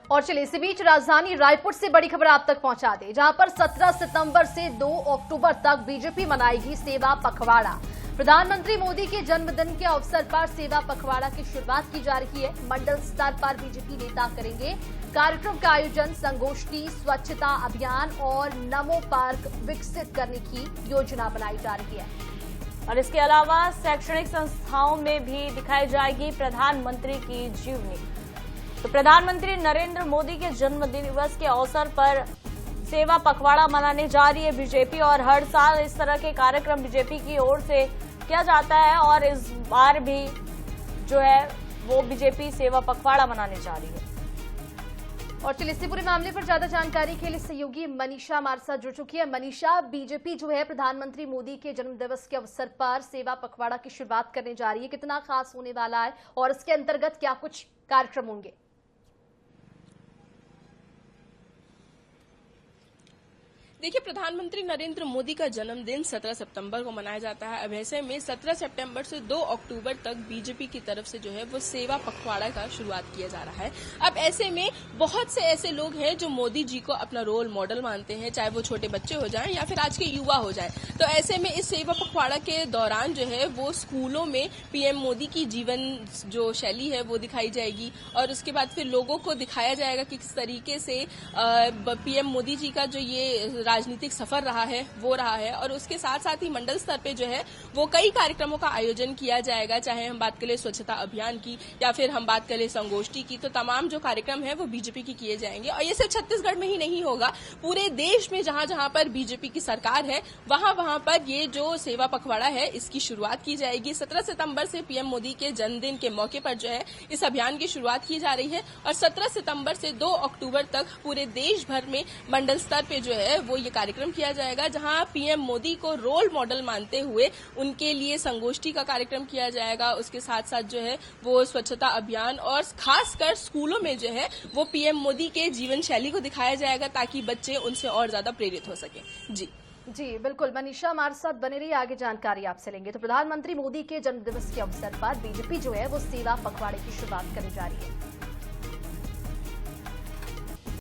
और चलिए इसी बीच राजधानी रायपुर से बड़ी खबर आप तक पहुंचा दे, जहां पर 17 सितंबर से 2 अक्टूबर तक बीजेपी मनाएगी सेवा पखवाड़ा। प्रधानमंत्री मोदी के जन्मदिन के अवसर पर सेवा पखवाड़ा की शुरुआत की जा रही है। मंडल स्तर पर बीजेपी नेता करेंगे कार्यक्रम का आयोजन। संगोष्ठी, स्वच्छता अभियान और नमो पार्क विकसित करने की योजना बनाई जा रही है। और इसके अलावा शैक्षणिक संस्थाओं में भी दिखाई जाएगी प्रधानमंत्री की जीवनी। तो प्रधानमंत्री नरेंद्र मोदी के जन्मदिन दिवस के अवसर पर सेवा पखवाड़ा मनाने जा रही है बीजेपी, और हर साल इस तरह के कार्यक्रम बीजेपी की ओर से किया जाता है, और इस बार भी जो है वो बीजेपी सेवा पखवाड़ा मनाने जा रही है। और चलिए इसी पूरे मामले पर ज्यादा जानकारी के लिए सहयोगी मनीषा हमारे साथ जुड़ चुकी है। मनीषा, बीजेपी जो है प्रधानमंत्री मोदी के जन्मदिवस के अवसर पर सेवा पखवाड़ा की शुरुआत करने जा रही है, कितना खास होने वाला है और इसके अंतर्गत क्या कुछ कार्यक्रम होंगे? देखिए, प्रधानमंत्री नरेंद्र मोदी का जन्मदिन 17 सितंबर को मनाया जाता है। अब ऐसे में 17 सितंबर से 2 अक्टूबर तक बीजेपी की तरफ से जो है वो सेवा पखवाड़ा का शुरुआत किया जा रहा है। अब ऐसे में बहुत से ऐसे लोग हैं जो मोदी जी को अपना रोल मॉडल मानते हैं, चाहे वो छोटे बच्चे हो जाएं या फिर आज के युवा हो जाएं। तो ऐसे में इस सेवा पखवाड़ा के दौरान जो है वो स्कूलों में पीएम मोदी की जीवन जो शैली है वो दिखाई जाएगी, और उसके बाद फिर लोगों को दिखाया जाएगा कि किस तरीके से पीएम मोदी जी का जो ये राजनीतिक सफर रहा है वो रहा है। और उसके साथ साथ ही मंडल स्तर पे जो है वो कई कार्यक्रमों का आयोजन किया जाएगा, चाहे हम बात करें स्वच्छता अभियान की या फिर हम बात करें संगोष्ठी की। तो तमाम जो कार्यक्रम है वो बीजेपी की किए जाएंगे, और ये सिर्फ छत्तीसगढ़ में ही नहीं होगा, पूरे देश में जहां जहां पर बीजेपी की सरकार है वहां वहां पर ये जो सेवा पखवाड़ा है इसकी शुरुआत की जाएगी। 17 सितंबर से पीएम मोदी के जन्मदिन के मौके पर जो है इस अभियान की शुरुआत की जा रही है, और 17 सितंबर से 2 अक्टूबर तक पूरे देश भर में मंडल स्तर पे जो है वो ये कार्यक्रम किया जाएगा, जहां पीएम मोदी को रोल मॉडल मानते हुए उनके लिए संगोष्ठी का कार्यक्रम किया जाएगा। उसके साथ साथ जो है वो स्वच्छता अभियान और खासकर स्कूलों में जो है वो पीएम मोदी के जीवन शैली को दिखाया जाएगा, ताकि बच्चे उनसे और ज्यादा प्रेरित हो सके। जी बिल्कुल, मनीषा हमारे साथ बने रही, आगे जानकारी आपसे लेंगे। तो प्रधानमंत्री मोदी के जन्मदिवस के अवसर पर बीजेपी जो है वो सेवा पखवाड़े की शुरुआत करने जा रही है।